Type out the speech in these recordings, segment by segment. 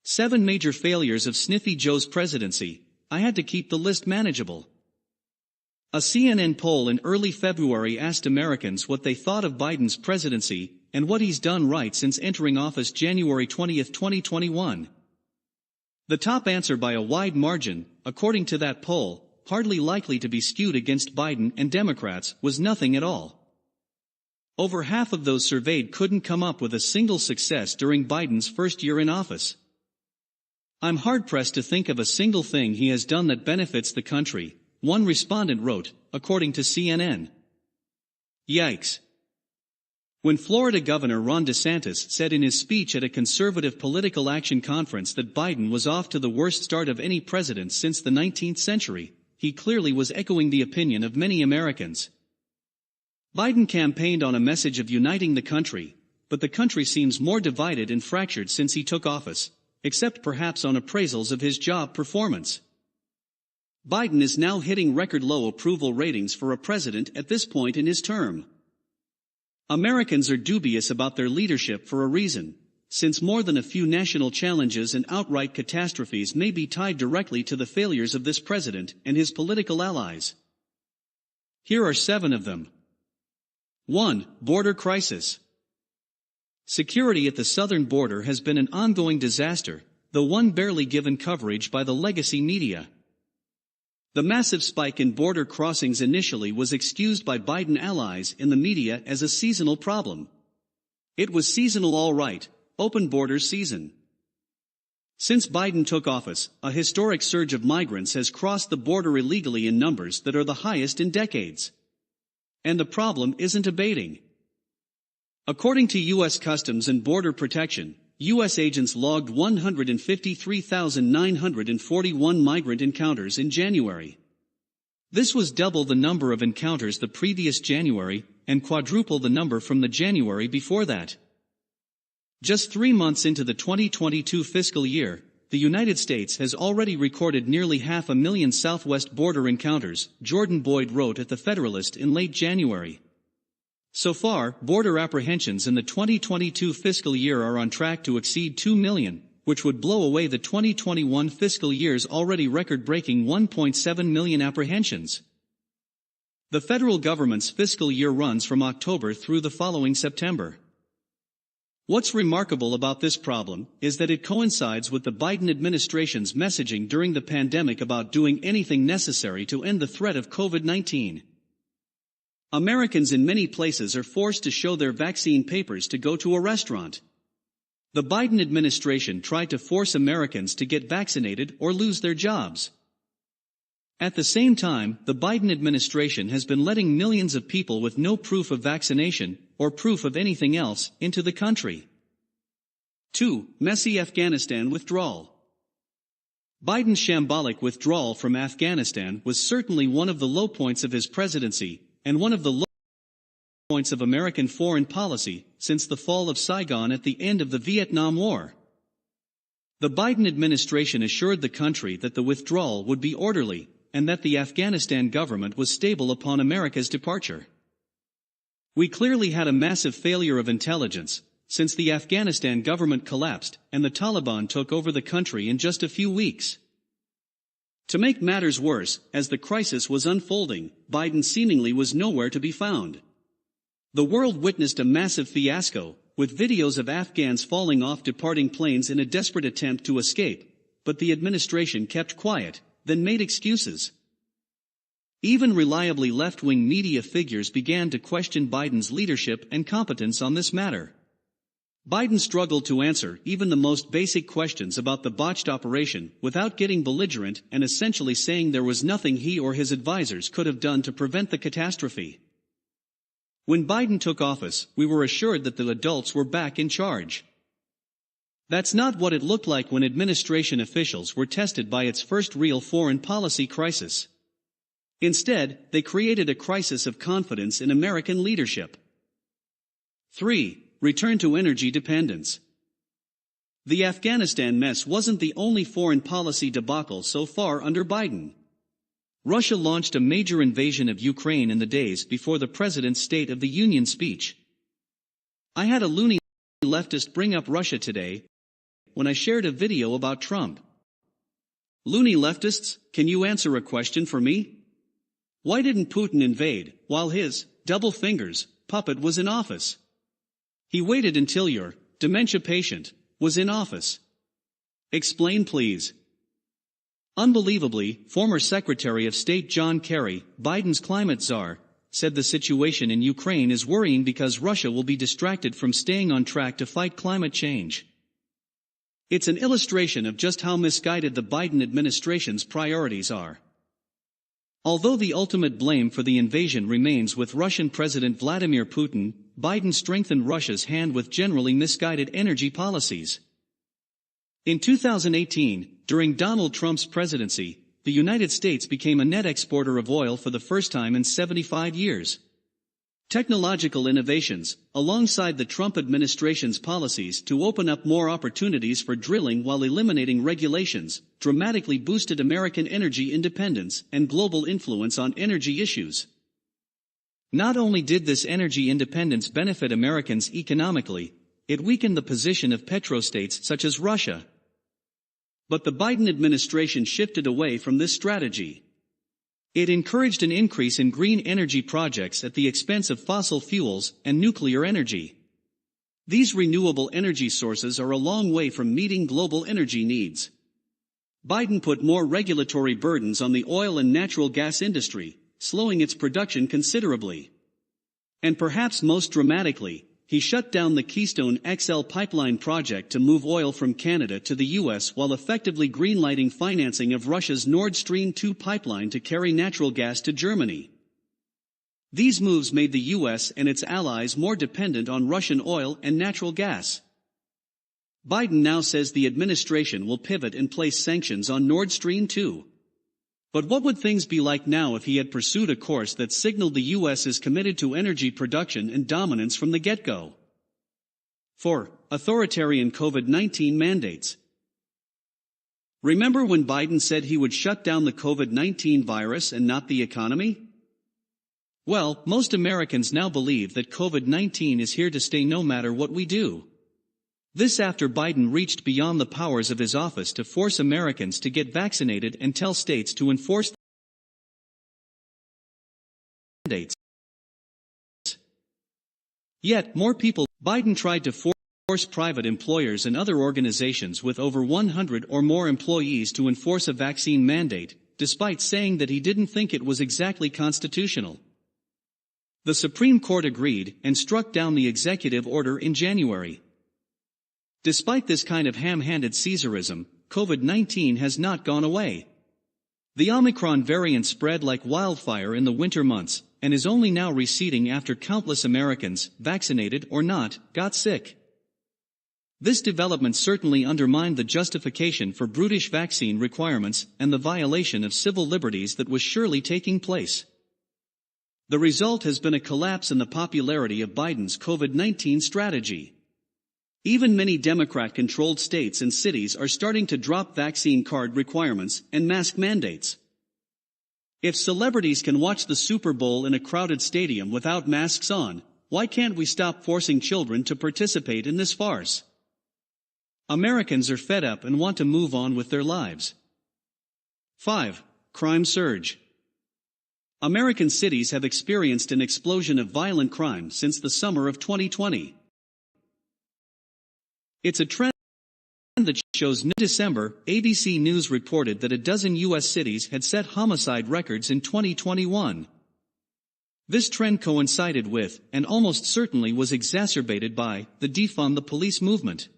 7 major failures of Sniffy Joe's presidency. I had to keep the list manageable. A CNN poll in early February asked Americans what they thought of Biden's presidency and what he's done right since entering office January 20, 2021. The top answer by a wide margin, according to that poll, hardly likely to be skewed against Biden and Democrats, was nothing at all. Over half of those surveyed couldn't come up with a single success during Biden's first year in office. I'm hard-pressed to think of a single thing he has done that benefits the country, one respondent wrote, according to CNN. Yikes. When Florida Governor Ron DeSantis said in his speech at a conservative political action conference that Biden was off to the worst start of any president since the 19th century, he clearly was echoing the opinion of many Americans. Biden campaigned on a message of uniting the country, but the country seems more divided and fractured since he took office, except perhaps on appraisals of his job performance. Biden is now hitting record-low approval ratings for a president at this point in his term. Americans are dubious about their leadership for a reason, since more than a few national challenges and outright catastrophes may be tied directly to the failures of this president and his political allies. Here are 7 of them. 1. Border crisis. Security at the southern border has been an ongoing disaster, though one barely given coverage by the legacy media. The massive spike in border crossings initially was excused by Biden allies in the media as a seasonal problem. It was seasonal all right, open borders season. Since Biden took office, a historic surge of migrants has crossed the border illegally in numbers that are the highest in decades. And the problem isn't abating. According to U.S. Customs and Border Protection, U.S. agents logged 153,941 migrant encounters in January. This was double the number of encounters the previous January and quadruple the number from the January before that. Just 3 months into the 2022 fiscal year, the United States has already recorded nearly 500,000 southwest border encounters, Jordan Boyd wrote at The Federalist in late January. So far, border apprehensions in the 2022 fiscal year are on track to exceed 2 million, which would blow away the 2021 fiscal year's already record-breaking 1.7 million apprehensions. The federal government's fiscal year runs from October through the following September. What's remarkable about this problem is that it coincides with the Biden administration's messaging during the pandemic about doing anything necessary to end the threat of COVID-19. Americans in many places are forced to show their vaccine papers to go to a restaurant. The Biden administration tried to force Americans to get vaccinated or lose their jobs. At the same time, the Biden administration has been letting millions of people with no proof of vaccination, or proof of anything else, into the country. 2. Messi Afghanistan withdrawal. Biden's shambolic withdrawal from Afghanistan was certainly one of the low points of his presidency, and one of the low points of American foreign policy since the fall of Saigon at the end of the Vietnam War. The Biden administration assured the country that the withdrawal would be orderly, and that the Afghanistan government was stable upon America's departure. We clearly had a massive failure of intelligence, since the Afghanistan government collapsed and the Taliban took over the country in just a few weeks. To make matters worse, as the crisis was unfolding, Biden seemingly was nowhere to be found. The world witnessed a massive fiasco, with videos of Afghans falling off departing planes in a desperate attempt to escape, but the administration kept quiet, then made excuses. Even reliably left-wing media figures began to question Biden's leadership and competence on this matter. Biden struggled to answer even the most basic questions about the botched operation without getting belligerent and essentially saying there was nothing he or his advisors could have done to prevent the catastrophe. When Biden took office, we were assured that the adults were back in charge. That's not what it looked like when administration officials were tested by its first real foreign policy crisis. Instead, they created a crisis of confidence in American leadership. 3. Return to energy dependence. The Afghanistan mess wasn't the only foreign policy debacle so far under Biden. Russia launched a major invasion of Ukraine in the days before the president's State of the Union speech. I had a loony leftist bring up Russia today, when I shared a video about Trump. Loony leftists, can you answer a question for me? Why didn't Putin invade while his double fingers puppet was in office? He waited until your dementia patient was in office. Explain please. Unbelievably, former Secretary of State John Kerry, Biden's climate czar, said the situation in Ukraine is worrying because Russia will be distracted from staying on track to fight climate change. It's an illustration of just how misguided the Biden administration's priorities are. Although the ultimate blame for the invasion remains with Russian President Vladimir Putin, Biden strengthened Russia's hand with generally misguided energy policies. In 2018, during Donald Trump's presidency, the United States became a net exporter of oil for the first time in 75 years. Technological innovations, alongside the Trump administration's policies to open up more opportunities for drilling while eliminating regulations, dramatically boosted American energy independence and global influence on energy issues. Not only did this energy independence benefit Americans economically, it weakened the position of petrostates such as Russia. But the Biden administration shifted away from this strategy. It encouraged an increase in green energy projects at the expense of fossil fuels and nuclear energy. These renewable energy sources are a long way from meeting global energy needs. Biden put more regulatory burdens on the oil and natural gas industry, slowing its production considerably. And perhaps most dramatically, he shut down the Keystone XL pipeline project to move oil from Canada to the U.S. while effectively greenlighting financing of Russia's Nord Stream 2 pipeline to carry natural gas to Germany. These moves made the U.S. and its allies more dependent on Russian oil and natural gas. Biden now says the administration will pivot and place sanctions on Nord Stream 2. But what would things be like now if he had pursued a course that signaled the U.S. is committed to energy production and dominance from the get-go? 4. Authoritarian COVID-19 mandates. Remember when Biden said he would shut down the COVID-19 virus and not the economy? Well, most Americans now believe that COVID-19 is here to stay no matter what we do. This after Biden reached beyond the powers of his office to force Americans to get vaccinated and tell states to enforce mandates. Yet, more people. Biden tried to force private employers and other organizations with over 100 or more employees to enforce a vaccine mandate, despite saying that he didn't think it was exactly constitutional. The Supreme Court agreed and struck down the executive order in January. Despite this kind of ham-handed Caesarism, COVID-19 has not gone away. The Omicron variant spread like wildfire in the winter months, and is only now receding after countless Americans, vaccinated or not, got sick. This development certainly undermined the justification for brutish vaccine requirements and the violation of civil liberties that was surely taking place. The result has been a collapse in the popularity of Biden's COVID-19 strategy. Even many Democrat-controlled states and cities are starting to drop vaccine card requirements and mask mandates. If celebrities can watch the Super Bowl in a crowded stadium without masks on, why can't we stop forcing children to participate in this farce? Americans are fed up and want to move on with their lives. 5. Crime surge. American cities have experienced an explosion of violent crime since the summer of 2020. It's a trend that shows. In December, ABC News reported that a dozen U.S. cities had set homicide records in 2021. This trend coincided with, and almost certainly was exacerbated by, the defund the police movement.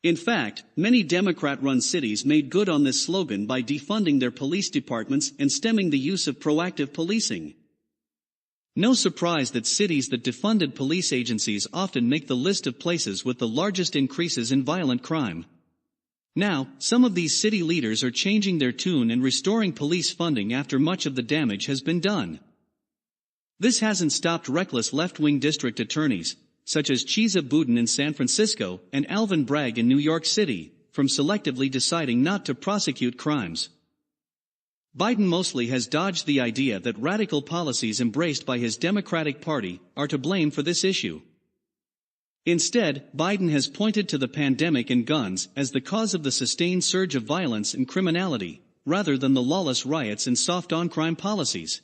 In fact, many Democrat-run cities made good on this slogan by defunding their police departments and stemming the use of proactive policing. No surprise that cities that defunded police agencies often make the list of places with the largest increases in violent crime. Now, some of these city leaders are changing their tune and restoring police funding after much of the damage has been done. This hasn't stopped reckless left-wing district attorneys, such as Chesa Boudin in San Francisco and Alvin Bragg in New York City, from selectively deciding not to prosecute crimes. Biden mostly has dodged the idea that radical policies embraced by his Democratic Party are to blame for this issue. Instead, Biden has pointed to the pandemic and guns as the cause of the sustained surge of violence and criminality, rather than the lawless riots and soft-on-crime policies.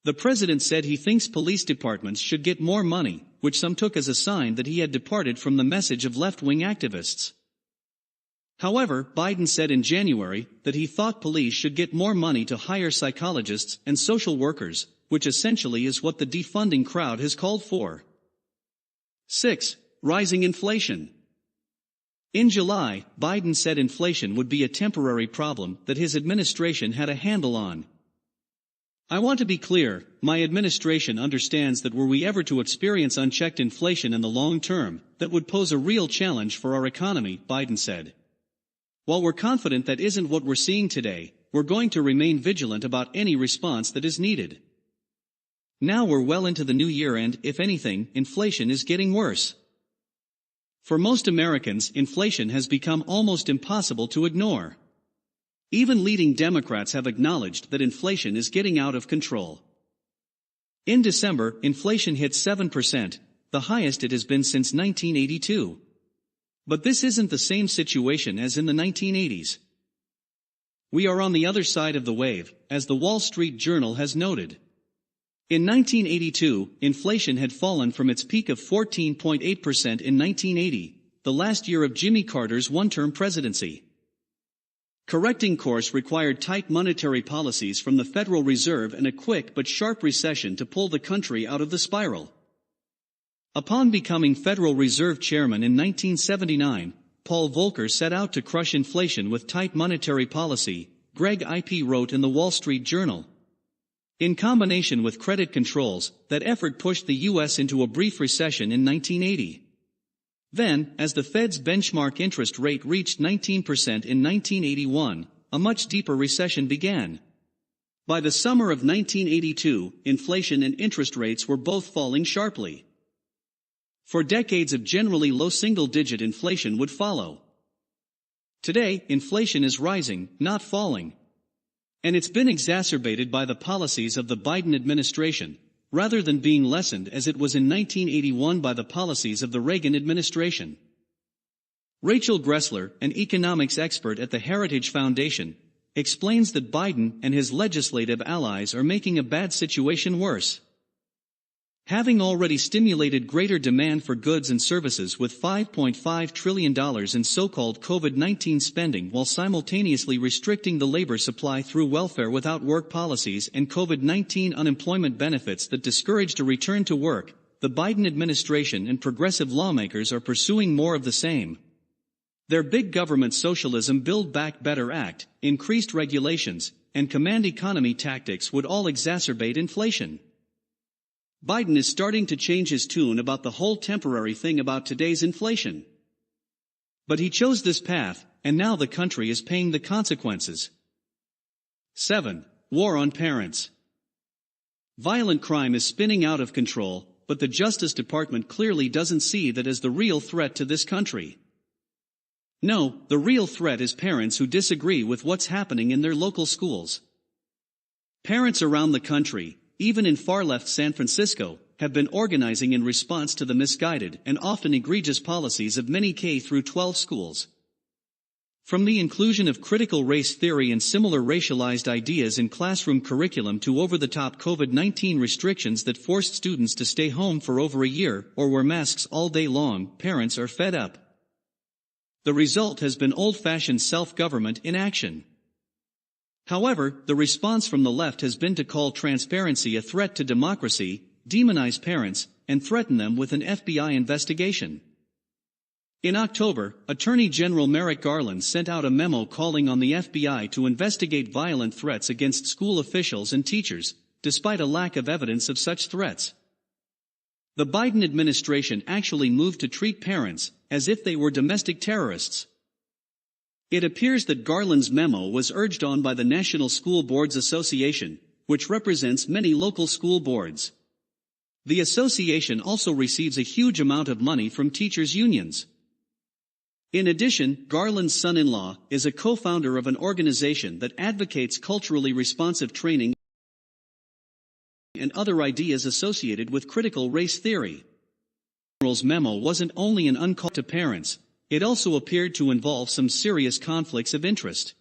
The president said he thinks police departments should get more money, which some took as a sign that he had departed from the message of left-wing activists. However, Biden said in January that he thought police should get more money to hire psychologists and social workers, which essentially is what the defunding crowd has called for. 6. Rising inflation. In July, Biden said inflation would be a temporary problem that his administration had a handle on. I want to be clear, my administration understands that were we ever to experience unchecked inflation in the long term, that would pose a real challenge for our economy, Biden said. While we're confident that isn't what we're seeing today, we're going to remain vigilant about any response that is needed. Now we're well into the new year and, if anything, inflation is getting worse. For most Americans, inflation has become almost impossible to ignore. Even leading Democrats have acknowledged that inflation is getting out of control. In December, inflation hit 7%, the highest it has been since 1982. But this isn't the same situation as in the 1980s. We are on the other side of the wave, as the Wall Street Journal has noted. In 1982, inflation had fallen from its peak of 14.8% in 1980, the last year of Jimmy Carter's one-term presidency. Correcting course required tight monetary policies from the Federal Reserve and a quick but sharp recession to pull the country out of the spiral. Upon becoming Federal Reserve Chairman in 1979, Paul Volcker set out to crush inflation with tight monetary policy, Greg IP wrote in the Wall Street Journal. In combination with credit controls, that effort pushed the U.S. into a brief recession in 1980. Then, as the Fed's benchmark interest rate reached 19% in 1981, a much deeper recession began. By the summer of 1982, inflation and interest rates were both falling sharply. For decades of generally low single-digit inflation would follow. Today, inflation is rising, not falling. And it's been exacerbated by the policies of the Biden administration, rather than being lessened as it was in 1981 by the policies of the Reagan administration. Rachel Gressler, an economics expert at the Heritage Foundation, explains that Biden and his legislative allies are making a bad situation worse. Having already stimulated greater demand for goods and services with $5.5 trillion in so-called COVID-19 spending while simultaneously restricting the labor supply through welfare without work policies and COVID-19 unemployment benefits that discouraged a return to work, the Biden administration and progressive lawmakers are pursuing more of the same. Their big government socialism Build Back Better Act, increased regulations, and command economy tactics would all exacerbate inflation. Biden is starting to change his tune about the whole temporary thing about today's inflation. But he chose this path, and now the country is paying the consequences. 7. War on parents. Violent crime is spinning out of control, but the Justice Department clearly doesn't see that as the real threat to this country. No, the real threat is parents who disagree with what's happening in their local schools. Parents around the country, even in far-left San Francisco, have been organizing in response to the misguided and often egregious policies of many K-12 schools. From the inclusion of critical race theory and similar racialized ideas in classroom curriculum to over-the-top COVID-19 restrictions that forced students to stay home for over a year or wear masks all day long, parents are fed up. The result has been old-fashioned self-government in action. However, the response from the left has been to call transparency a threat to democracy, demonize parents, and threaten them with an FBI investigation. In October, Attorney General Merrick Garland sent out a memo calling on the FBI to investigate violent threats against school officials and teachers, despite a lack of evidence of such threats. The Biden administration actually moved to treat parents as if they were domestic terrorists. It appears that Garland's memo was urged on by the National School Boards Association, which represents many local school boards. The association also receives a huge amount of money from teachers' unions. In addition, Garland's son-in-law is a co-founder of an organization that advocates culturally responsive training and other ideas associated with critical race theory. General's memo wasn't only an uncalled to parents, it also appeared to involve some serious conflicts of interest.